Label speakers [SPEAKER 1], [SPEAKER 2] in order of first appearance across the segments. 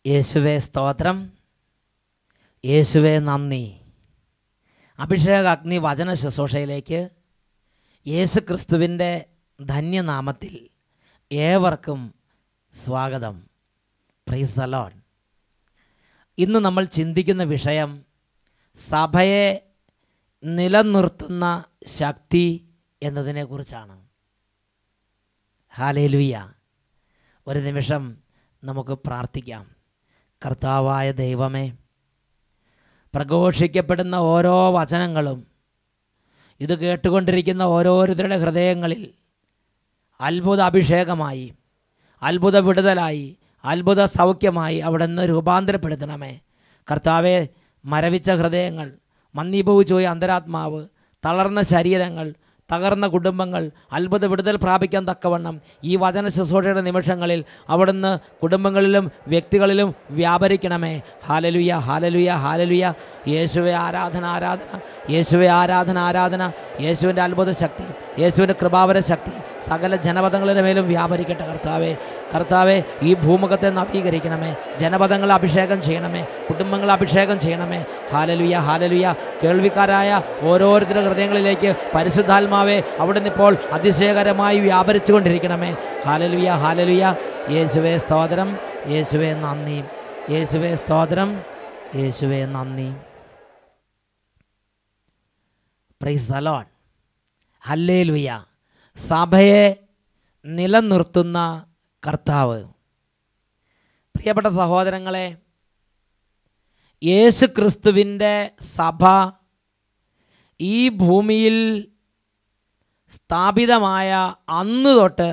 [SPEAKER 1] യേശുവേ സ്തോത്രം, യേശുവേ നന്ദി. അഭിഷേക അഗ്നി വചന ശുശ്രൂഷയിലേക്ക് യേശു ക്രിസ്തുവിൻ്റെ ധന്യനാമത്തിൽ ഏവർക്കും സ്വാഗതം. Price the Lord. ഇന്ന് നമ്മൾ ചിന്തിക്കുന്ന വിഷയം സഭയെ നിലനിർത്തുന്ന ശക്തി എന്നതിനെക്കുറിച്ചാണ്. ഹല്ലേലൂയ. ഒരു നിമിഷം നമുക്ക് പ്രാർത്ഥിക്കാം. കർത്താവായ ദൈവമേ, പ്രഘോഷിക്കപ്പെടുന്ന ഓരോ വചനങ്ങളും ഇത് കേട്ടുകൊണ്ടിരിക്കുന്ന ഓരോരുത്തരുടെ ഹൃദയങ്ങളിൽ അത്ഭുത അഭിഷേകമായി, അത്ഭുത വിടുതലായി, അത്ഭുത സൗഖ്യമായി അവിടെ നിന്ന് രൂപാന്തരപ്പെടുത്തണമേ. കർത്താവെ, മരവിച്ച ഹൃദയങ്ങൾ, മന്ദീഭവിച്ചുപോയ അന്തരാത്മാവ്, തളർന്ന ശരീരങ്ങൾ, തകർന്ന കുടുംബങ്ങൾ അത്ഭുത വിടുതൽ പ്രാപിക്കാൻ തക്കവണ്ണം ഈ വചന ശുശ്രൂഷയുടെ നിമിഷങ്ങളിൽ അവിടുന്ന് കുടുംബങ്ങളിലും വ്യക്തികളിലും വ്യാപരിക്കണമേ. Hallelujah, hallelujah, hallelujah. യേശുവേ ആരാധന, ആരാധന. യേശുവേ ആരാധന, ആരാധന. യേശുവിൻ്റെ അത്ഭുത ശക്തി, യേശുവിൻ്റെ കൃപാവര ശക്തി സകല ജനപദങ്ങളുടെ മേലും വ്യാപരിക്കട്ടെ. കർത്താവേ, കർത്താവെ, ഈ ഭൂമുഖത്തെ നവീകരിക്കണമേ. ജനപദങ്ങളെ അഭിഷേകം ചെയ്യണമേ, കുടുംബങ്ങളെ അഭിഷേകം ചെയ്യണമേ. Hallelujah, hallelujah. കേൾവിക്കാരായ ഓരോരുത്തരുടെ ഹൃദയങ്ങളിലേക്ക് പരിശുദ്ധാത്മാവെ അവിടുന്ന് ഇപ്പോൾ അതിശയകരമായി വ്യാപരിച്ചു കൊണ്ടിരിക്കണമേ. Hallelujah, hallelujah. യേശുവേ സ്തോത്രം, യേശുവേ നന്ദി. യേശുവേ സ്തോത്രം, യേശുവേ നന്ദി. Price the Lord. ഹല്ലേലൂയ. സഭയെ നിലനിർത്തുന്ന കർത്താവ്. പ്രിയപ്പെട്ട സഹോദരങ്ങളെ, യേശു ക്രിസ്തുവിൻ്റെ സഭ ഈ ഭൂമിയിൽ സ്ഥാപിതമായ അന്ന് തൊട്ട്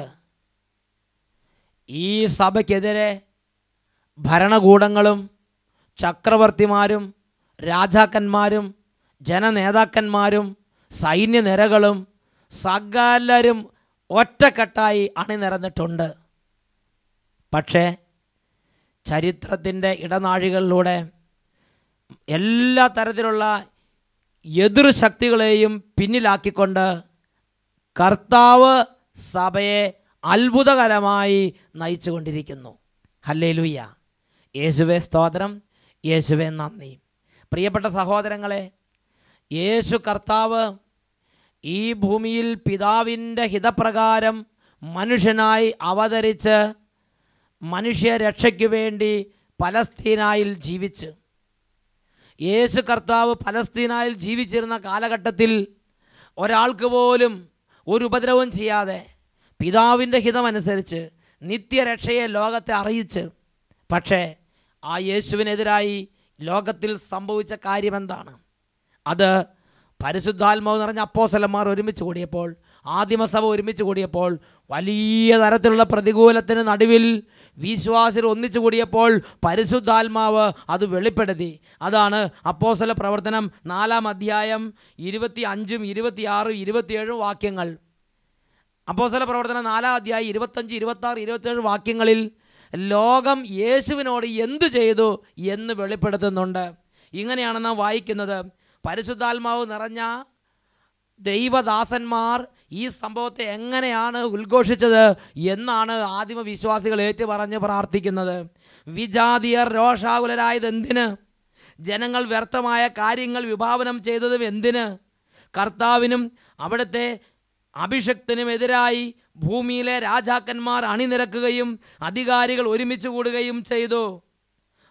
[SPEAKER 1] ഈ സഭയ്ക്കെതിരെ ഭരണകൂടങ്ങളും ചക്രവർത്തിമാരും രാജാക്കന്മാരും ജനനേതാക്കന്മാരും സൈന്യനിരകളും സകലരും ഒറ്റക്കെട്ടായി അണിനിരന്നിട്ടുണ്ട്. പക്ഷേ ചരിത്രത്തിൻ്റെ ഇടനാഴികളിലൂടെ എല്ലാ തരത്തിലുള്ള എതിർ ശക്തികളെയും പിന്നിലാക്കിക്കൊണ്ട് കർത്താവ് സഭയെ അത്ഭുതകരമായി നയിച്ചുകൊണ്ടിരിക്കുന്നു. ഹല്ലേലൂയ. യേശുവേ സ്തോത്രം, യേശുവേ നന്ദി. പ്രിയപ്പെട്ട സഹോദരങ്ങളെ, യേശു കർത്താവ് ഈ ഭൂമിയിൽ പിതാവിൻ്റെ ഹിതപ്രകാരം മനുഷ്യനായി അവതരിച്ച് മനുഷ്യരക്ഷയ്ക്ക് വേണ്ടി പലസ്തീനായിൽ ജീവിച്ച്, യേശു കർത്താവ് പലസ്തീനായിൽ ജീവിച്ചിരുന്ന കാലഘട്ടത്തിൽ ഒരാൾക്ക് പോലും ഒരു ഉപദ്രവം ചെയ്യാതെ പിതാവിൻ്റെ ഹിതമനുസരിച്ച് നിത്യരക്ഷയെ ലോകത്തെ അറിയിച്ച്, പക്ഷേ ആ യേശുവിനെതിരായി ലോകത്തിൽ സംഭവിച്ച കാര്യമെന്താണ്? അത് പരിശുദ്ധാത്മാവ് നിറഞ്ഞ അപ്പോസ്തലന്മാർ ഒരുമിച്ച് കൂടിയപ്പോൾ, ആദിമസഭ ഒരുമിച്ച് കൂടിയപ്പോൾ, വലിയ തരത്തിലുള്ള പ്രതികൂലത്തിന് നടുവിൽ വിശ്വാസികൾ ഒന്നിച്ചു കൂടിയപ്പോൾ പരിശുദ്ധാത്മാവ് അത് വെളിപ്പെടുത്തി. അതാണ് അപ്പോസ്തല പ്രവർത്തനം 4-ാം അധ്യായം 25, 26, 27 വാക്യങ്ങൾ. അപ്പോസ്തല പ്രവർത്തനം 4-ാം അധ്യായം 25, 26, 27 വാക്യങ്ങളിൽ ലോകം യേശുവിനോട് എന്തു ചെയ്തു എന്ന് വെളിപ്പെടുത്തുന്നുണ്ട്. ഇങ്ങനെയാണ് നാം വായിക്കുന്നത്: പരിശുദ്ധാത്മാവ് നിറഞ്ഞ ദൈവദാസന്മാർ ഈ സംഭവത്തെ എങ്ങനെയാണ് ഉദ്ഘോഷിച്ചത് എന്നാണ് ആദിമ വിശ്വാസികൾ ഏറ്റുപറഞ്ഞ് പ്രാർത്ഥിക്കുന്നത്. വിജാതിയർ രോഷാകുലരായത് എന്തിന്? ജനങ്ങൾ വ്യർത്ഥമായ കാര്യങ്ങൾ വിഭാവനം ചെയ്തതും എന്തിന്? കർത്താവിനും അവിടുത്തെ അഭിഷക്തനുമെതിരായി ഭൂമിയിലെ രാജാക്കന്മാർ അണിനിരക്കുകയും അധികാരികൾ ഒരുമിച്ച് കൂടുകയും ചെയ്തു.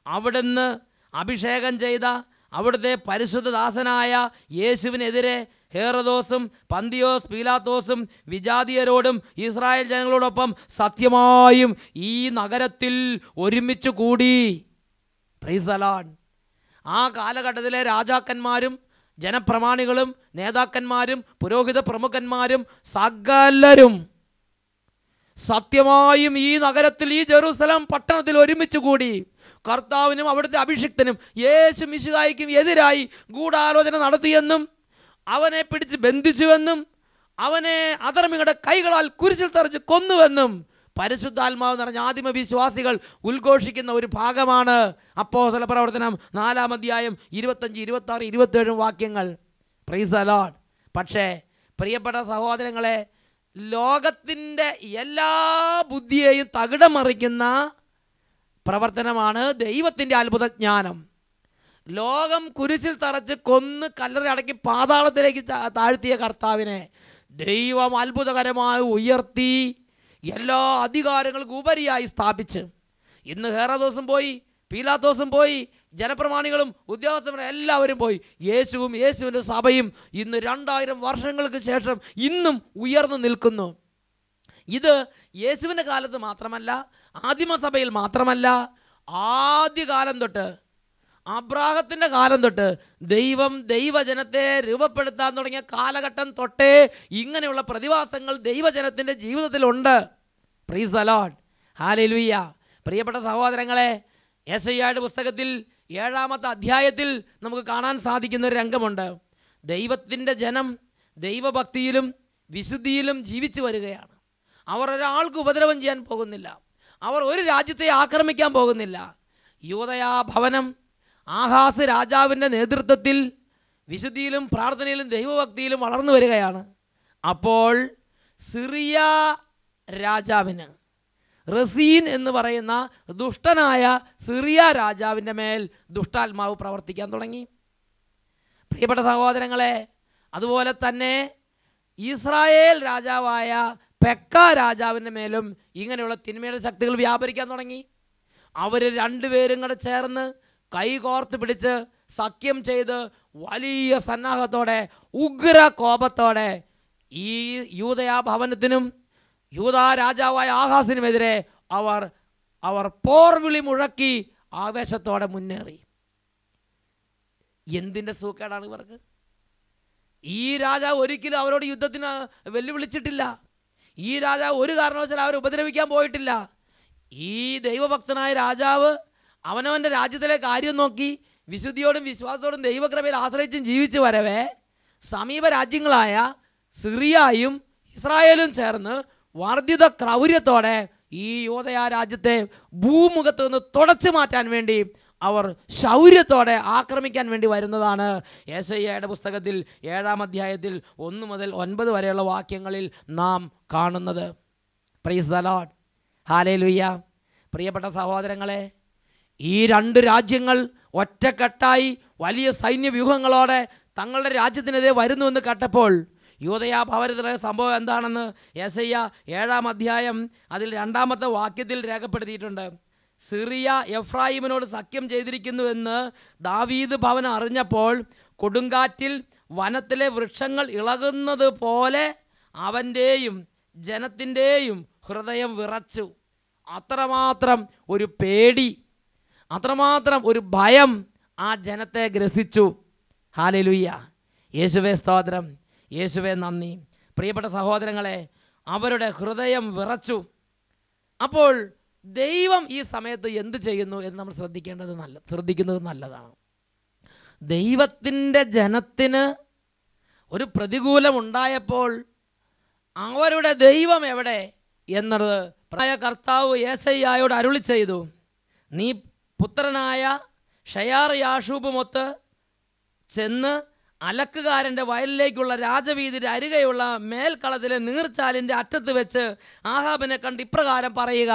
[SPEAKER 1] അവിടുന്ന് അഭിഷേകം ചെയ്ത അവിടുത്തെ പരിശുദ്ധദാസനായ യേശുവിനെതിരെ ഹേറോദോസും പന്തിയോസ് പീലാത്തോസും വിജാതിയരോടും ഇസ്രായേൽ ജനങ്ങളോടൊപ്പം സത്യമായും ഈ നഗരത്തിൽ ഒരുമിച്ച് കൂടി. Price the Lord. ആ കാലഘട്ടത്തിലെ രാജാക്കന്മാരും ജനപ്രമാണികളും നേതാക്കന്മാരും പുരോഹിത പ്രമുഖന്മാരും സകലരും സത്യമായും ഈ നഗരത്തിൽ, ഈ ജെറുസലേം പട്ടണത്തിൽ ഒരുമിച്ച് കൂടി കർത്താവിനും അവിടുത്തെ അഭിഷിക്തനും യേശു മിശിഹായ്ക്കും എതിരായി ഗൂഢാലോചന നടത്തിയെന്നും അവനെ പിടിച്ച് ബന്ധിച്ചുവെന്നും അവനെ അധർമ്മികളുടെ കൈകളാൽ കുരിശിൽ തറച്ച് കൊന്നുവെന്നും പരിശുദ്ധാത്മാവ് നിറഞ്ഞ ആദിമ വിശ്വാസികൾ ഉദ്ഘോഷിക്കുന്ന ഒരു ഭാഗമാണ് അപ്പോസ്തല പ്രവർത്തനം 4-ാം അധ്യായം 25, 26, 27 വാക്യങ്ങൾ. Price the Lord. പക്ഷേ പ്രിയപ്പെട്ട സഹോദരങ്ങളെ, ലോകത്തിൻ്റെ എല്ലാ ബുദ്ധിയെയും തകിടം മറിക്കുന്ന പ്രവർത്തനമാണ് ദൈവത്തിൻ്റെ അത്ഭുത ജ്ഞാനം. ലോകം കുരിശിൽ തറച്ച് കൊന്ന് കല്ലറ അടക്കി പാതാളത്തിലേക്ക് താഴ്ത്തിയ കർത്താവിനെ ദൈവം അത്ഭുതകരമായി ഉയർത്തി എല്ലാ അധികാരങ്ങൾക്കും ഉപരിയായി സ്ഥാപിച്ച് ഇന്ന് ഹെരോദോസും പോയി, പീലാത്തോസും പോയി, ജനപ്രമാണികളും ഉദ്യോഗസ്ഥരും എല്ലാവരും പോയി. യേശുവും യേശുവിൻ്റെ സഭയും ഇന്ന് 2000 വർഷങ്ങൾക്ക് ശേഷം ഇന്നും ഉയർന്നു നിൽക്കുന്നു. ഇത് യേശുവിൻ്റെ കാലത്ത് മാത്രമല്ല, ആദിമസഭയിൽ മാത്രമല്ല, ആദ്യകാലം തൊട്ട് അബ്രാഹത്തിൻ്റെ കാലം തൊട്ട് ദൈവം ദൈവജനത്തെ രൂപപ്പെടുത്താൻ തുടങ്ങിയ കാലഘട്ടം തൊട്ടേ ഇങ്ങനെയുള്ള പ്രതിഭാസങ്ങൾ ദൈവജനത്തിൻ്റെ ജീവിതത്തിലുണ്ട്. Praise the Lord, hallelujah. പ്രിയപ്പെട്ട സഹോദരങ്ങളെ, യെശയ്യായുടെ പുസ്തകത്തിൽ 7-ാമത്തെ അധ്യായത്തിൽ നമുക്ക് കാണാൻ സാധിക്കുന്ന ഒരു രംഗമുണ്ട്. ദൈവത്തിൻ്റെ ജനം ദൈവഭക്തിയിലും വിശുദ്ധിയിലും ജീവിച്ചു വരികയാണ്. അവർ ഒരാൾക്ക് ഉപദ്രവം ചെയ്യാൻ പോകുന്നില്ല. അവർ ഒരു രാജ്യത്തെ ആക്രമിക്കാൻ പോകുന്നില്ല. യൂദയാ ഭവനം ആഹാസ് രാജാവിൻ്റെ നേതൃത്വത്തിൽ വിശുദ്ധിയിലും പ്രാർത്ഥനയിലും ദൈവഭക്തിയിലും വളർന്നു വരികയാണ്. അപ്പോൾ സിറിയ രാജാവിന്, റസീൻ എന്ന് പറയുന്ന ദുഷ്ടനായ സിറിയ രാജാവിൻ്റെ മേൽ ദുഷ്ടാത്മാവ് പ്രവർത്തിക്കാൻ തുടങ്ങി. പ്രിയപ്പെട്ട സഹോദരങ്ങളെ, അതുപോലെ തന്നെ ഇസ്രായേൽ രാജാവായ പെക്ക രാജാവിൻ്റെ മേലും ഇങ്ങനെയുള്ള തിന്മയുടെ ശക്തികൾ വ്യാപരിക്കാൻ തുടങ്ങി. അവർ രണ്ടുപേരും കൂടെ ചേർന്ന് കൈകോർത്ത് പിടിച്ച് സഖ്യം ചെയ്ത് വലിയ സന്നാഹത്തോടെ ഉഗ്ര കോപത്തോടെ ഈ യൂദയാ ഭവനത്തിനും യൂദാ രാജാവായ ആഹാസിനുമെതിരെ അവർ പോർവിളി മുഴക്കി ആവേശത്തോടെ മുന്നേറി. എന്തിൻ്റെ സൂക്കേടാണ് ഇവർക്ക്? ഈ രാജാവ് ഒരിക്കലും അവരോട് യുദ്ധത്തിന് വെല്ലുവിളിച്ചിട്ടില്ല. ഈ രാജാവ് ഒരു കാരണവശാലും അവരെ ഉപദ്രവിക്കാൻ പോയിട്ടില്ല. ഈ ദൈവഭക്തനായ രാജാവ് അവനവൻ്റെ രാജ്യത്തിലെ കാര്യം നോക്കി വിശുദ്ധിയോടും വിശ്വാസത്തോടും ദൈവകൃപയിൽ ആശ്രയിച്ചും ജീവിച്ചു വരവേ സമീപ രാജ്യങ്ങളായ സിറിയയും ഇസ്രായേലും ചേർന്ന് വർദ്ധിത ക്രൗര്യത്തോടെ ഈ യൂദയാ രാജ്യത്തെ ഭൂമുഖത്ത് നിന്ന് തുടച്ചു മാറ്റാൻ വേണ്ടി അവർ ശൗര്യത്തോടെ ആക്രമിക്കാൻ വേണ്ടി വരുന്നതാണ് യെശയ്യായുടെ പുസ്തകത്തിൽ 7-ാം അധ്യായത്തിൽ 1 മുതൽ 9 വരെയുള്ള വാക്യങ്ങളിൽ നാം കാണുന്നത്. Price the Lord, hallelujah. പ്രിയപ്പെട്ട സഹോദരങ്ങളെ, ഈ 2 രാജ്യങ്ങൾ ഒറ്റക്കെട്ടായി വലിയ സൈന്യവ്യൂഹങ്ങളോടെ തങ്ങളുടെ രാജ്യത്തിനെതിരെ വരുന്നുവെന്ന് കേട്ടപ്പോൾ യൂദയാ ഭവനത്തിലെ സംഭവം എന്താണെന്ന് യെശയ്യ 7-ാം അധ്യായം അതിൽ 2-ാമത്തെ വാക്യത്തിൽ രേഖപ്പെടുത്തിയിട്ടുണ്ട്. സിറിയ എഫ്രായിമിനോട് സഖ്യം ചെയ്തിരിക്കുന്നുവെന്ന് ദാവീദ് ഭവൻ അറിഞ്ഞപ്പോൾ കൊടുങ്കാറ്റിൽ വനത്തിലെ വൃക്ഷങ്ങൾ ഇളകുന്നത് പോലെ അവൻ്റെയും ജനത്തിൻ്റെയും ഹൃദയം വിറച്ചു. അത്രമാത്രം ഒരു പേടി, അത്രമാത്രം ഒരു ഭയം ആ ജനത്തെ ഗ്രസിച്ചു. ഹല്ലേലൂയ. യേശുവേ സ്തോത്രം, യേശുവേ നന്ദി. പ്രിയപ്പെട്ട സഹോദരങ്ങളെ, അവരുടെ ഹൃദയം വിറച്ചു. അപ്പോൾ ദൈവം ഈ സമയത്ത് എന്ത് ചെയ്യുന്നു എന്ന് നമ്മൾ ശ്രദ്ധിക്കുന്നത് നല്ലതാണ്. ദൈവത്തിൻ്റെ ജനത്തിന് ഒരു പ്രതികൂലം ഉണ്ടായപ്പോൾ അവരുടെ ദൈവം എവിടെ എന്നത് കർത്താവ് യെശയ്യായോട് അരുളി ചെയ്തു. നീ പുത്രനായ ഷയാർ യാഷൂബുമൊത്ത് ചെന്ന് അലക്കുകാരൻ്റെ വയലിലേക്കുള്ള രാജവീതിയുടെ അരികെയുള്ള മേൽക്കളത്തിലെ നീർച്ചാലിൻ്റെ അറ്റത്ത് വെച്ച് ആഹാബിനെ കണ്ട് ഇപ്രകാരം പറയുക.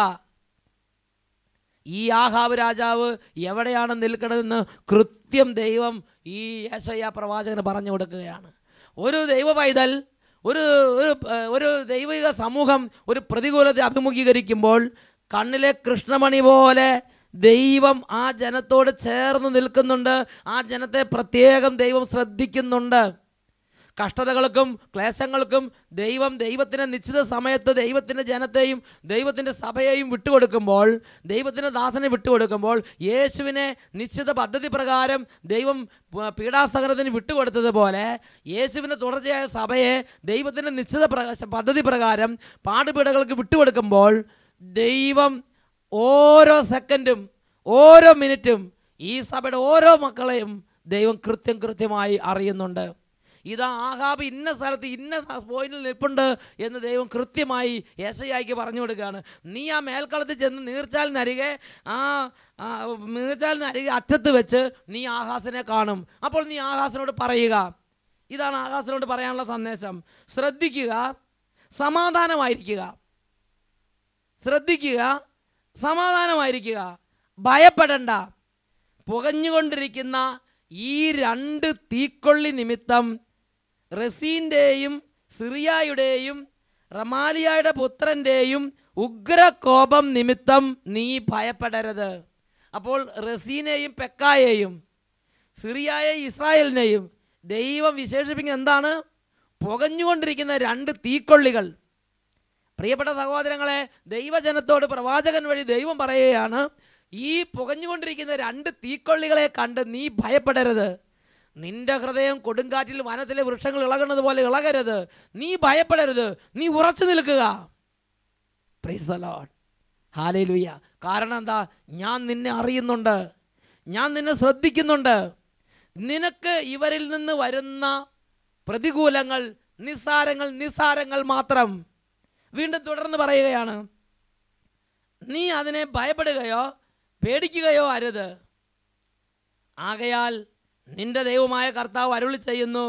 [SPEAKER 1] ഈ ആഹാബ് രാജാവ് എവിടെയാണ് നിൽക്കണമെന്ന് കൃത്യം ദൈവം ഈ യെശയ്യാ പ്രവാചകന് പറഞ്ഞു കൊടുക്കുകയാണ്. ഒരു ദൈവ പൈതൽ, ഒരു ദൈവിക സമൂഹം ഒരു പ്രതികൂലത്തെ അഭിമുഖീകരിക്കുമ്പോൾ കണ്ണിലെ കൃഷ്ണമണി പോലെ ദൈവം ആ ജനത്തോട് ചേർന്ന് നിൽക്കുന്നുണ്ട്. ആ ജനത്തെ പ്രത്യേകം ദൈവം ശ്രദ്ധിക്കുന്നുണ്ട്. കഷ്ടതകൾക്കും ക്ലേശങ്ങൾക്കും ദൈവത്തിൻ്റെ നിശ്ചിത സമയത്ത് ദൈവത്തിൻ്റെ ജനത്തെയും ദൈവത്തിൻ്റെ സഭയെയും വിട്ടുകൊടുക്കുമ്പോൾ, ദൈവത്തിൻ്റെ ദാസനെ വിട്ടുകൊടുക്കുമ്പോൾ, യേശുവിനെ നിശ്ചിത പദ്ധതി പ്രകാരം ദൈവം പീഡാസഹനത്തിന് വിട്ടുകൊടുത്തതുപോലെ യേശുവിൻ്റെ തുടർച്ചയായ സഭയെ ദൈവത്തിൻ്റെ നിശ്ചിത പദ്ധതി പ്രകാരം പാടുപീഡകൾക്ക് വിട്ടുകൊടുക്കുമ്പോൾ ദൈവം ഓരോ സെക്കൻഡും ഓരോ മിനിറ്റും ഈ സഭയുടെ ഓരോ മക്കളെയും ദൈവം കൃത്യമായി അറിയുന്നുണ്ട്. ഇതാ ആഹാബ് ഇന്ന സ്ഥലത്ത് ഇന്ന പോയിന്റിൽ നിൽപ്പുണ്ട് എന്ന് ദൈവം കൃത്യമായി യെശയ്യായ്ക്ക് പറഞ്ഞു കൊടുക്കുകയാണ്. നീ ആ മേൽക്കളത്തിൽ ചെന്ന് നീർച്ചാലിനരികെ അറ്റത്ത് വെച്ച് നീ ആഹാസിനെ കാണും. അപ്പോൾ നീ ആഹാസിനോട് പറയുക. ഇതാണ് ആഹാസിനോട് പറയാനുള്ള സന്ദേശം. ശ്രദ്ധിക്കുക, സമാധാനമായിരിക്കുക. ശ്രദ്ധിക്കുക, സമാധാനമായിരിക്കുക. ഭയപ്പെടണ്ട. പുകഞ്ഞുകൊണ്ടിരിക്കുന്ന ഈ 2 തീക്കൊള്ളി നിമിത്തം റസീൻ്റെയും സിറിയായുടെയും റമാലിയയുടെ പുത്രൻ്റെയും ഉഗ്രകോപം നിമിത്തം നീ ഭയപ്പെടരുത്. അപ്പോൾ റസീനെയും പെക്കായെയും സിറിയായെ ഇസ്രായേലിനെയും ദൈവം വിശേഷിപ്പിക്കുന്നത് എന്താണ്? പുകഞ്ഞുകൊണ്ടിരിക്കുന്ന 2 തീക്കൊള്ളികൾ. പ്രിയപ്പെട്ട സഹോദരങ്ങളെ, ദൈവജനത്തോട് പ്രവാചകൻ വഴി ദൈവം പറയുകയാണ്, ഈ പുകഞ്ഞുകൊണ്ടിരിക്കുന്ന 2 തീക്കൊള്ളികളെ കണ്ട് നീ ഭയപ്പെടരുത്. നിന്റെ ഹൃദയം കൊടുങ്കാറ്റിൽ വനത്തിലെ വൃക്ഷങ്ങൾ ഇളകുന്നത് പോലെ ഇളകരുത്. നീ ഭയപ്പെടരുത്, നീ ഉറച്ചു നിൽക്കുക. Price the Lord, hallelujah. കാരണം എന്താ? ഞാൻ നിന്നെ അറിയുന്നുണ്ട്, ഞാൻ നിന്നെ ശ്രദ്ധിക്കുന്നുണ്ട്. നിനക്ക് ഇവരിൽ നിന്ന് വരുന്ന പ്രതികൂലങ്ങൾ നിസ്സാരങ്ങൾ മാത്രം. വീണ്ടും തുടർന്ന് പറയുകയാണ്, നീ അതിനെ ഭയപ്പെടുകയോ പേടിക്കുകയോ അരുത്. ആകയാൽ നിന്റെ ദൈവമായ കർത്താവ് അരുളി ചെയ്യുന്നു,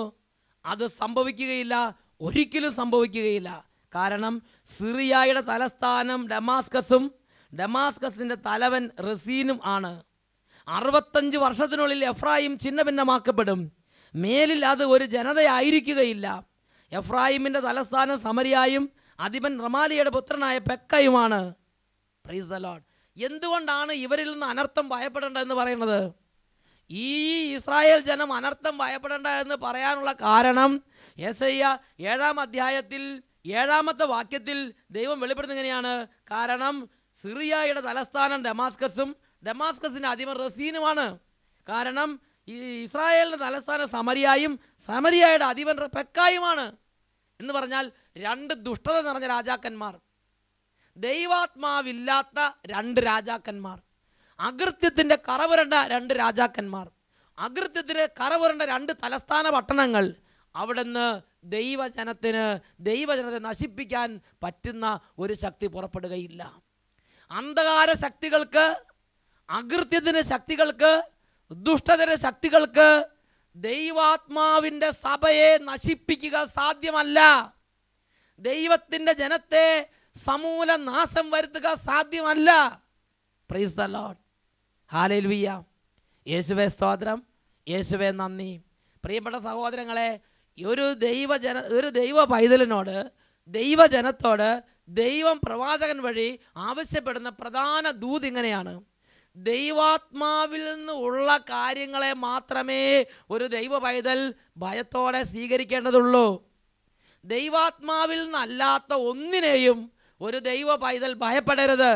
[SPEAKER 1] അത് സംഭവിക്കുകയില്ല, ഒരിക്കലും സംഭവിക്കുകയില്ല. കാരണം സിറിയയുടെ തലസ്ഥാനം ഡമാസ്കസും ഡമാസ്കസിൻ്റെ തലവൻ റസീനും ആണ്. 65 വർഷത്തിനുള്ളിൽ എഫ്രായിം ഛിന്നഭിന്നമാക്കപ്പെടും. മേലിൽ അത് ഒരു ജനതയായിരിക്കുകയില്ല. എഫ്രായിമിൻ്റെ തലസ്ഥാനം സമരിയായും അധിപൻ റമാലിയയുടെ പുത്രനായ പെക്കയുമാണ്. Price the Lord. എന്തുകൊണ്ടാണ് ഇവരിൽ നിന്ന് അനർത്ഥം ഭയപ്പെടേണ്ട എന്ന് പറയുന്നത്? ഈ ഇസ്രായേൽ ജനം അനർത്ഥം ഭയപ്പെടേണ്ട എന്ന് പറയാനുള്ള കാരണം യെശയ്യ 7-ാം അധ്യായത്തിൽ 7-ാമത്തെ വാക്യത്തിൽ ദൈവം വെളിപ്പെടുന്നത് എങ്ങനെയാണ്? കാരണം സിറിയയുടെ തലസ്ഥാനം ഡമാസ്കസും ഡമാസ്കസിൻ്റെ അധിപൻ റസീനുമാണ്. കാരണം ഈ ഇസ്രായേലിൻ്റെ തലസ്ഥാനം സമരിയായും സമരിയയുടെ അധിപൻ പെക്കായുമാണ്. എന്ന് പറഞ്ഞാൽ 2 ദുഷ്ടത നിറഞ്ഞ രാജാക്കന്മാർ, ദൈവാത്മാവില്ലാത്ത 2 രാജാക്കന്മാർ, അകൃത്യത്തിൻ്റെ കറപുരണ്ട 2 രാജാക്കന്മാർ, അകൃത്യത്തിൻ്റെ കറപുരണ്ട 2 തലസ്ഥാന പട്ടണങ്ങൾ. അവിടുന്ന് ദൈവജനത്തെ നശിപ്പിക്കാൻ പറ്റുന്ന ഒരു ശക്തി പുറപ്പെടുകയില്ല. അന്ധകാര ശക്തികൾക്ക്, അകൃത്യത്തിൻ്റെ ശക്തികൾക്ക്, ദുഷ്ടതയുടെ ശക്തികൾക്ക് ദൈവാത്മാവിൻ്റെ സഭയെ നശിപ്പിക്കുക സാധ്യമല്ല. ദൈവത്തിൻ്റെ ജനത്തെ സമൂല നാശം വരുത്തുക സാധ്യമല്ല. Price the Lord, hallelujah. യേശുവേ സ്തോത്രം, യേശുവേ നന്ദി. പ്രിയപ്പെട്ട സഹോദരങ്ങളെ, ഒരു ദൈവ പൈതലിനോട്, ദൈവജനത്തോട് ദൈവം പ്രവാചകൻ വഴി ആവശ്യപ്പെടുന്ന പ്രധാന ദൂത് ഇങ്ങനെയാണ്: ദൈവാത്മാവിൽ നിന്ന് ഉള്ള കാര്യങ്ങളെ മാത്രമേ ഒരു ദൈവ പൈതൽ ഭയത്തോടെ സ്വീകരിക്കേണ്ടതുള്ളൂ. ദൈവാത്മാവിൽ നിന്നല്ലാത്ത ഒന്നിനെയും ഒരു ദൈവ പൈതൽ ഭയപ്പെടരുത്.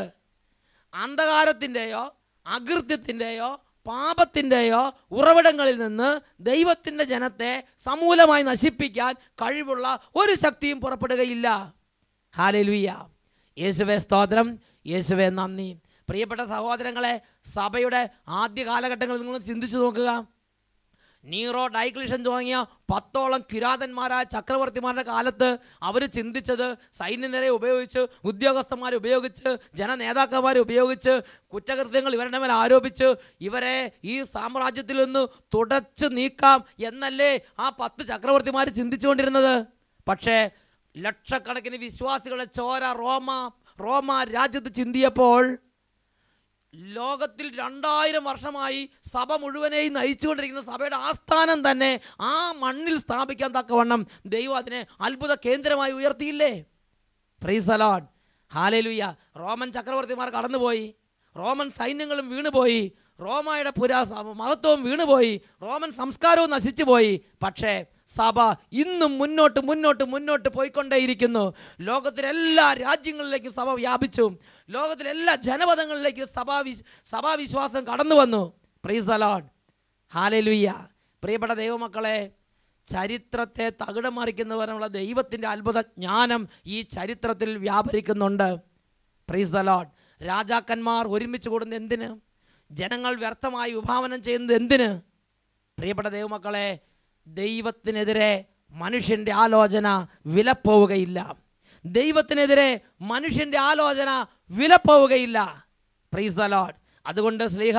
[SPEAKER 1] അന്ധകാരത്തിൻ്റെയോ അകൃത്യത്തിൻ്റെയോ പാപത്തിൻ്റെയോ ഉറവിടങ്ങളിൽ നിന്ന് ദൈവത്തിൻ്റെ ജനത്തെ സമൂലമായി നശിപ്പിക്കാൻ കഴിവുള്ള ഒരു ശക്തിയും പുറപ്പെടുകയില്ല. ഹല്ലേലൂയ. യേശുവേ സ്തോത്രം, യേശുവേ നന്ദി. പ്രിയപ്പെട്ട സഹോദരങ്ങളെ, സഭയുടെ ആദ്യ കാലഘട്ടങ്ങളിൽ നിങ്ങൾ ചിന്തിച്ചു നോക്കുക. നീറോ, ഡൈക്ലിഷൻ തുടങ്ങിയ 10ഓളം കിരാതന്മാരായ ചക്രവർത്തിമാരുടെ കാലത്ത് അവർ ചിന്തിച്ചത് സൈന്യനിരയെ ഉപയോഗിച്ച്, ഉദ്യോഗസ്ഥന്മാരെ ഉപയോഗിച്ച്, ജനനേതാക്കന്മാരെ ഉപയോഗിച്ച് കുറ്റകൃത്യങ്ങൾ ഇവരുടെ മേൽ ആരോപിച്ച് ഇവരെ ഈ സാമ്രാജ്യത്തിൽ നിന്ന് തുടച്ചു നീക്കാം എന്നല്ലേ ആ 10 ചക്രവർത്തിമാർ ചിന്തിച്ചുകൊണ്ടിരുന്നത്. പക്ഷേ ലക്ഷക്കണക്കിന് വിശ്വാസികളെ ചോര റോമ രാജ്യത്ത് ചിന്തിയപ്പോൾ ലോകത്തിൽ 2000 വർഷമായി സഭ മുഴുവനെയും നയിച്ചുകൊണ്ടിരിക്കുന്ന സഭയുടെ ആസ്ഥാനം തന്നെ ആ മണ്ണിൽ സ്ഥാപിക്കാൻ തക്കവണ്ണം ദൈവം അതിനെ അത്ഭുത കേന്ദ്രമായി ഉയർത്തിയില്ലേ? Praise the Lord, hallelujah. Roman ചക്രവർത്തിമാർ കടന്നുപോയി, റോമൻ സൈന്യങ്ങളും വീണുപോയി, റോമയുടെ മഹത്വവും വീണുപോയി, റോമൻ സംസ്കാരവും നശിച്ചുപോയി. പക്ഷേ സഭ ഇന്നും മുന്നോട്ട് പോയിക്കൊണ്ടേയിരിക്കുന്നു. ലോകത്തിലെ എല്ലാ രാജ്യങ്ങളിലേക്കും സഭ വ്യാപിച്ചു. ലോകത്തിലെ എല്ലാ ജനപദങ്ങളിലേക്കും സഭാവിശ്വാസം കടന്നു വന്നു. Price the Lord, hallelujah. പ്രിയപ്പെട്ട ദൈവമക്കളെ, ചരിത്രത്തെ തകിടം മറിക്കുന്നവരുള്ള ദൈവത്തിൻ്റെ അത്ഭുത ജ്ഞാനം ഈ ചരിത്രത്തിൽ വ്യാപരിക്കുന്നുണ്ട്. Price the Lord. രാജാക്കന്മാർ ഒരുമിച്ച് കൂടുന്നത് എന്തിന്? ജനങ്ങൾ വ്യർത്ഥമായി വിഭാവനം ചെയ്യുന്നത് എന്തിന്? പ്രിയപ്പെട്ട ദൈവമക്കളെ, ദൈവത്തിനെതിരെ മനുഷ്യൻ്റെ ആലോചന വിലപ്പോവുകയില്ല. ദൈവത്തിനെതിരെ മനുഷ്യൻ്റെ ആലോചന വിലപ്പോവുകയില്ല. Price the Lord. അതുകൊണ്ട് ശ്ലീഹ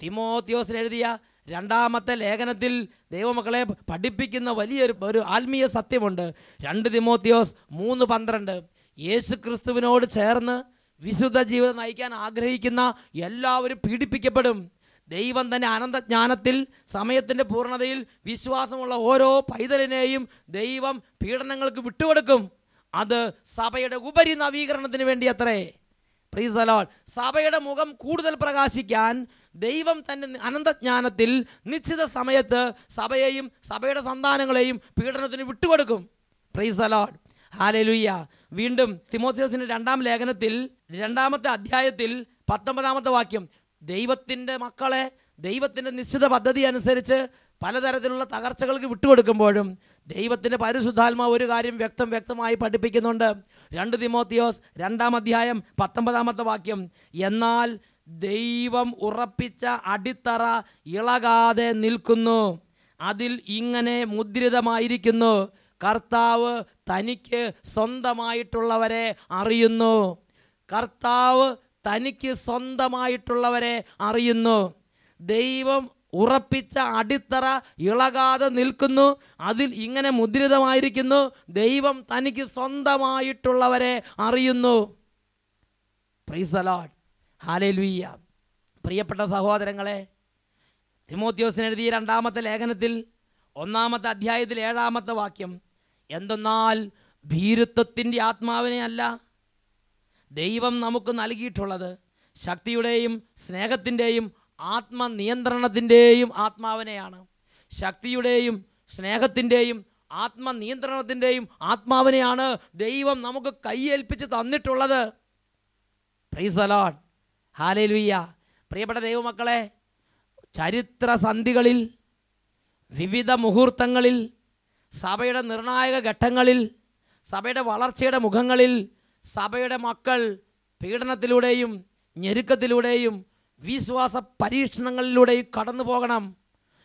[SPEAKER 1] തിമോത്തിയോസിന് എഴുതിയ 2-ാമത്തെ ലേഖനത്തിൽ ദൈവമക്കളെ പഠിപ്പിക്കുന്ന വലിയൊരു ആത്മീയ സത്യമുണ്ട്. 2 തിമോത്തിയോസ് 3:12 യേശു ക്രിസ്തുവിനോട് ചേർന്ന് വിശുദ്ധ ജീവിതം നയിക്കാൻ ആഗ്രഹിക്കുന്ന എല്ലാവരും പീഡിപ്പിക്കപ്പെടും. ദൈവം തന്നെ അനന്തജ്ഞാനത്തിൽ സമയത്തിൻ്റെ പൂർണ്ണതയിൽ വിശ്വാസമുള്ള ഓരോ പൈതലിനെയും ദൈവം പീഡനങ്ങൾക്ക് വിട്ടുകൊടുക്കും. അത് സഭയുടെ ഉപരി നവീകരണത്തിന് വേണ്ടി അത്രേ. Price the Lord. സഭയുടെ മുഖം കൂടുതൽ പ്രകാശിക്കാൻ ദൈവം തൻ്റെ അനന്തജ്ഞാനത്തിൽ നിശ്ചിത സമയത്ത് സഭയെയും സഭയുടെ സന്താനങ്ങളെയും പീഡനത്തിന് വിട്ടുകൊടുക്കും. Praise the Lord. ഹല്ലേലൂയ. വീണ്ടും തിമോഥെയോസിൻ്റെ 2-ാം ലേഖനത്തിൽ 2-ാമത്തെ അധ്യായത്തിൽ 19-ാമത്തെ വാക്യം, ദൈവത്തിൻ്റെ മക്കളെ ദൈവത്തിൻ്റെ നിശ്ചിത പദ്ധതി അനുസരിച്ച് പലതരത്തിലുള്ള തകർച്ചകൾക്ക് വിട്ടുകൊടുക്കുമ്പോഴും ദൈവത്തിൻ്റെ പരിശുദ്ധാത്മാവ് ഒരു കാര്യം വ്യക്തമായി പഠിപ്പിക്കുന്നുണ്ട്. 2 തിമോത്തിയോസ് 2-ാം അധ്യായം 19-ാമത്തെ വാക്യം, എന്നാൽ ദൈവം ഉറപ്പിച്ച അടിത്തറ ഇളകാതെ നിൽക്കുന്നു, അതിൽ ഇങ്ങനെ മുദ്രിതമായിരിക്കുന്നു, കർത്താവ് തനിക്ക് സ്വന്തമായിട്ടുള്ളവരെ അറിയുന്നു. കർത്താവ് തനിക്ക് സ്വന്തമായിട്ടുള്ളവരെ അറിയുന്നു. ദൈവം ഉറപ്പിച്ച അടിത്തറ ഇളകാതെ നിൽക്കുന്നു, അതിൽ ഇങ്ങനെ മുദ്രിതമായിരിക്കുന്നു, ദൈവം തനിക്ക് സ്വന്തമായിട്ടുള്ളവരെ അറിയുന്നു. Price the Lord. ഹല്ലേലൂയ. പ്രിയപ്പെട്ട സഹോദരങ്ങളെ, തിമോത്തിയോസിന് എഴുതിയ 2-ാമത്തെ ലേഖനത്തിൽ 1-ാമത്തെ അധ്യായത്തിൽ 7-ാമത്തെ വാക്യം, എന്തെന്നാൽ ഭീരുത്വത്തിൻ്റെ ആത്മാവിനെ അല്ല ദൈവം നമുക്ക് നൽകിയിട്ടുള്ളത്, ശക്തിയുടെയും സ്നേഹത്തിൻ്റെയും ആത്മനിയന്ത്രണത്തിൻ്റെയും ആത്മാവിനെയാണ്. ശക്തിയുടെയും സ്നേഹത്തിൻ്റെയും ആത്മനിയന്ത്രണത്തിൻ്റെയും ആത്മാവിനെയാണ് ദൈവം നമുക്ക് കൈയേൽപ്പിച്ച് തന്നിട്ടുള്ളത്. Price the Lord. ഹല്ലേലൂയ. പ്രിയപ്പെട്ട ദൈവമക്കളെ, ചരിത്ര സന്ധികളിൽ, വിവിധ മുഹൂർത്തങ്ങളിൽ, സഭയുടെ നിർണായക ഘട്ടങ്ങളിൽ, സഭയുടെ വളർച്ചയുടെ മുഖങ്ങളിൽ സഭയുടെ മക്കൾ പീഡനത്തിലൂടെയും ഞെരുക്കത്തിലൂടെയും വിശ്വാസ പരീക്ഷണങ്ങളിലൂടെയും കടന്നു പോകണം.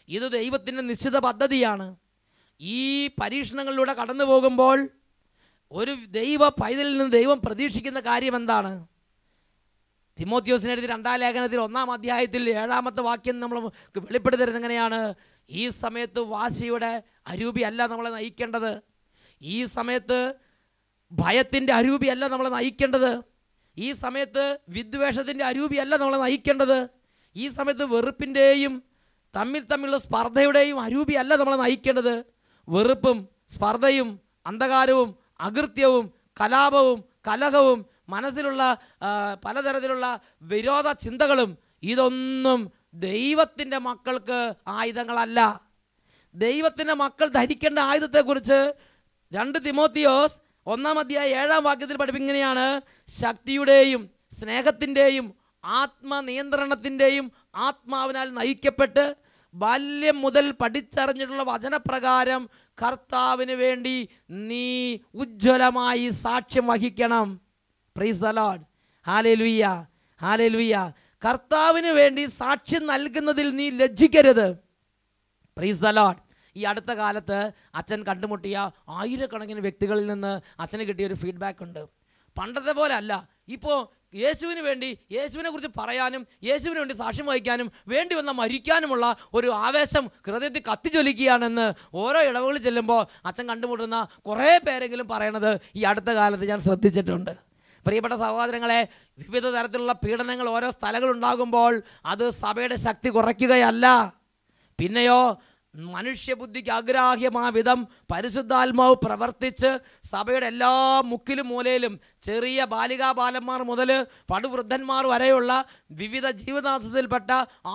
[SPEAKER 1] ഇത് ദൈവത്തിൻ്റെ നിശ്ചിത പദ്ധതിയാണ്. ഈ പരീക്ഷണങ്ങളിലൂടെ കടന്നു പോകുമ്പോൾ ഒരു ദൈവ പൈതലിൽ നിന്ന് ദൈവം പ്രതീക്ഷിക്കുന്ന കാര്യം എന്താണ്? തിമോത്തിയോസിന് എഴുതിയ 2-ാം ലേഖനത്തിൽ 1-ാം അധ്യായത്തിൽ 7-ാമത്തെ വാക്യം നമ്മൾ വെളിപ്പെടുത്തി തരുന്നത് എങ്ങനെയാണ്? ഈ സമയത്ത് വാശിയുടെ അരൂപിയല്ല നമ്മളെ നയിക്കേണ്ടത്. ഈ സമയത്ത് ഭയത്തിൻ്റെ അരൂപിയല്ല നമ്മളെ നയിക്കേണ്ടത്. ഈ സമയത്ത് വിദ്വേഷത്തിൻ്റെ അരൂപിയല്ല നമ്മളെ നയിക്കേണ്ടത്. ഈ സമയത്ത് വെറുപ്പിൻ്റെയും തമ്മിലുള്ള സ്പർദ്ധയുടെയും അരൂപിയല്ല നമ്മളെ നയിക്കേണ്ടത്. വെറുപ്പും സ്പർദ്ധയും അന്ധകാരവും അകൃത്യവും കലാപവും കലഹവും മനസ്സിലുള്ള പലതരത്തിലുള്ള വിരോധ ചിന്തകളും ഇതൊന്നും ദൈവത്തിൻ്റെ മക്കൾക്ക് ആയുധങ്ങളല്ല. ദൈവത്തിൻ്റെ മക്കൾ ധരിക്കേണ്ട ആയുധത്തെക്കുറിച്ച് 2 തിമോത്തിയോസ് 1-ാം അധ്യായം 7-ാം വാക്യത്തിൽ പഠിപ്പിങ്ങനെയാണ്, ശക്തിയുടെയും സ്നേഹത്തിൻ്റെയും ആത്മനിയന്ത്രണത്തിൻ്റെയും ആത്മാവിനാൽ നയിക്കപ്പെട്ട് ബാല്യം മുതൽ പഠിച്ചറിഞ്ഞിട്ടുള്ള വചനപ്രകാരം കർത്താവിന് വേണ്ടി നീ ഉജ്ജ്വലമായി സാക്ഷ്യം വഹിക്കണം. Price the Lord. Hallelujah. Hallelujah. കർത്താവിന് വേണ്ടി സാക്ഷ്യം നൽകുന്നതിൽ നീ ലജ്ജിക്കരുത്. Price the Lord. ഈ അടുത്ത കാലത്ത് അച്ഛൻ കണ്ടുമുട്ടിയ ആയിരക്കണക്കിന് വ്യക്തികളിൽ നിന്ന് അച്ഛന് കിട്ടിയൊരു ഫീഡ്ബാക്ക് ഉണ്ട്. പണ്ടത്തെ പോലെ അല്ല. ഇപ്പോൾ യേശുവിന് വേണ്ടി, യേശുവിനെ കുറിച്ച് പറയാനും യേശുവിന് വേണ്ടി സാക്ഷ്യം വഹിക്കാനും വേണ്ടി വന്ന മരിക്കാനുമുള്ള ഒരു ആവേശം ഹൃദയത്തിൽ കത്തിജ്വലിക്കുകയാണെന്ന് ഓരോ ഇടവുകളിൽ ചെല്ലുമ്പോൾ അച്ഛൻ കണ്ടുമുട്ടുന്ന കുറേ പേരെങ്കിലും പറയണത് ഈ അടുത്ത കാലത്ത് ഞാൻ ശ്രദ്ധിച്ചിട്ടുണ്ട്. പ്രിയപ്പെട്ട സഹോദരങ്ങളെ, വിവിധ തരത്തിലുള്ള പീഡനങ്ങൾ ഓരോ സ്ഥലങ്ങളുണ്ടാകുമ്പോൾ അത് സഭയുടെ ശക്തി കുറയ്ക്കുകയല്ല, പിന്നെയോ മനുഷ്യബുദ്ധിക്ക് അഗ്രാഹ്യമായ വിധം പരിശുദ്ധാത്മാവ് പ്രവർത്തിച്ച് സഭയുടെ എല്ലാ മുക്കിലും മൂലയിലും ചെറിയ ബാലികാബാലന്മാർ മുതൽ പടുവൃദ്ധന്മാർ വരെയുള്ള വിവിധ ജീവിതാംശത്തിൽപ്പെട്ട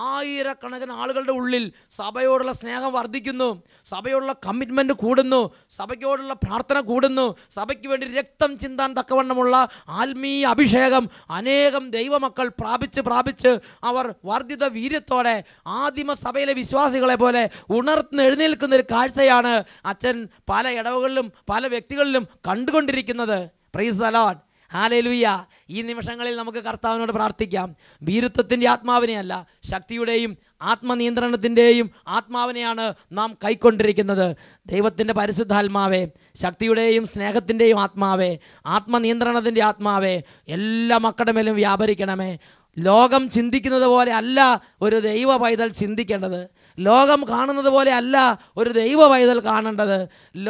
[SPEAKER 1] ആയിരക്കണക്കിന് ആളുകളുടെ ഉള്ളിൽ സഭയോടുള്ള സ്നേഹം വർദ്ധിക്കുന്നു, സഭയോടുള്ള കമ്മിറ്റ്മെൻറ്റ് കൂടുന്നു, സഭയ്ക്കോടുള്ള പ്രാർത്ഥന കൂടുന്നു, സഭയ്ക്ക് വേണ്ടി രക്തം ചിന്താൻ തക്കവണ്ണമുള്ള ആത്മീയ അഭിഷേകം അനേകം ദൈവമക്കൾ പ്രാപിച്ച് അവർ വർദ്ധിത വീര്യത്തോടെ ആദിമ സഭയിലെ വിശ്വാസികളെ പോലെ ഉണർന്നെഴുന്നേൽക്കുന്ന ഒരു കാഴ്ചയാണ് അച്ഛൻ പല ഇടവുകളിലും പല വ്യക്തികളിലും കണ്ടുകൊണ്ടിരിക്കുന്നത്. Price the Lord. ഹല്ലേലൂയ. ഈ നിമിഷങ്ങളിൽ നമുക്ക് കർത്താവിനോട് പ്രാർത്ഥിക്കാം. ഭീരുത്വത്തിൻ്റെ ആത്മാവിനെയല്ല, ശക്തിയുടെയും ആത്മനിയന്ത്രണത്തിൻ്റെയും ആത്മാവിനെയാണ് നാം കൈക്കൊണ്ടിരിക്കുന്നത്. ദൈവത്തിൻ്റെ പരിശുദ്ധാത്മാവേ, ശക്തിയുടെയും സ്നേഹത്തിൻ്റെയും ആത്മാവേ, ആത്മനിയന്ത്രണത്തിൻ്റെ ആത്മാവേ, എല്ലാ മക്കളുടെ മേലും വ്യാപരിക്കണമേ. ലോകം ചിന്തിക്കുന്നത് പോലെ അല്ല ഒരു ദൈവ പൈതൽ ചിന്തിക്കേണ്ടത്. ലോകം കാണുന്നത് പോലെ അല്ല ഒരു ദൈവ പൈതൽ കാണേണ്ടത്.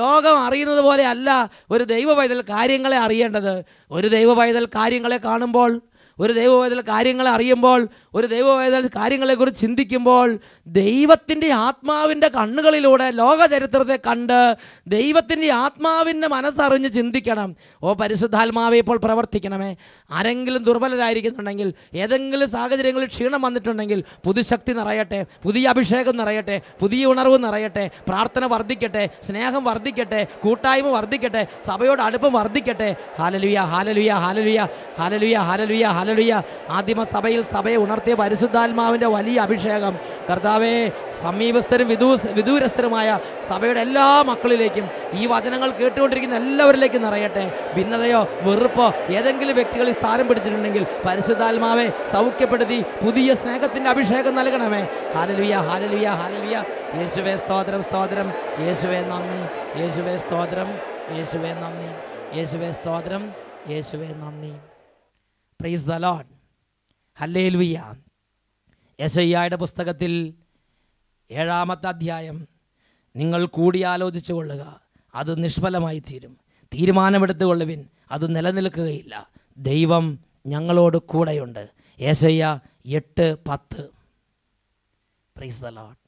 [SPEAKER 1] ലോകം അറിയുന്നത് പോലെ അല്ല ഒരു ദൈവ പൈതൽ കാര്യങ്ങളെ അറിയേണ്ടത്. ഒരു ദൈവ പൈതൽ കാര്യങ്ങളെ കാണുമ്പോൾ, ഒരു ദൈവ പൈതൽ കാര്യങ്ങളെ അറിയുമ്പോൾ, ഒരു ദൈവ പൈതൽ കാര്യങ്ങളെക്കുറിച്ച് ചിന്തിക്കുമ്പോൾ ദൈവത്തിൻ്റെ ആത്മാവിൻ്റെ കണ്ണുകളിലൂടെ ലോക ചരിത്രത്തെ കണ്ട് ദൈവത്തിൻ്റെ ആത്മാവിൻ്റെ മനസ്സറിഞ്ഞ് ചിന്തിക്കണം. ഓ പരിശുദ്ധാത്മാവെ ഇപ്പോൾ പ്രവർത്തിക്കണമേ. ആരെങ്കിലും ദുർബലരായിരിക്കുന്നുണ്ടെങ്കിൽ, ഏതെങ്കിലും സാഹചര്യങ്ങളിൽ ക്ഷീണം വന്നിട്ടുണ്ടെങ്കിൽ പുതുശക്തി നിറയട്ടെ, പുതിയ അഭിഷേകം നിറയട്ടെ, പുതിയ ഉണർവ് നിറയട്ടെ, പ്രാർത്ഥന വർദ്ധിക്കട്ടെ, സ്നേഹം വർദ്ധിക്കട്ടെ, കൂട്ടായ്മ വർദ്ധിക്കട്ടെ, സഭയോട് അടുപ്പം വർദ്ധിക്കട്ടെ. Hallelujah, hallelujah, hallelujah, hallelujah, hallelujah, hallelujah. ആദിമ സഭയിൽ സഭയെ ഉണർത്തിയ പരിശുദ്ധാത്മാവിൻ്റെ വലിയ അഭിഷേകം കർത്താവേ സമീപസ്ഥരും വിദൂരസ്ഥരുമായ സഭയുടെ എല്ലാ മക്കളിലേക്കും ഈ വചനങ്ങൾ കേട്ടുകൊണ്ടിരിക്കുന്ന എല്ലാവരിലേക്കും നിറയട്ടെ. ഭിന്നതയോ വെറുപ്പോ ഏതെങ്കിലും വ്യക്തികളിൽ സ്ഥാനം പിടിച്ചിട്ടുണ്ടെങ്കിൽ പരിശുദ്ധാത്മാവെ സൗഖ്യപ്പെടുത്തി പുതിയ സ്നേഹത്തിൻ്റെ അഭിഷേകം നൽകണമേ. Hallelujah, hallelujah, hallelujah. യേശുവേ സ്തോത്രം, സ്തോത്രം. യേശുവേ നന്ദി, യേശുവേ സ്തോത്രം, യേശുവേ നന്ദി, യേശുവേ സ്തോത്രം, യേശുവേ നന്ദി. Price the Lord. ഹല്ലേലൂയ. യെശയ്യായുടെ പുസ്തകത്തിൽ 7-ാമത്തെ അധ്യായം, നിങ്ങൾ കൂടിയാലോചിച്ചു കൊള്ളുക, അത് നിഷ്ഫലമായി തീരും. തീരുമാനമെടുത്തു കൊള്ളുവിൻ, അത് നിലനിൽക്കുകയില്ല. ദൈവം ഞങ്ങളോട് കൂടെയുണ്ട്. യെശയ്യ 8:10. Price the Lord.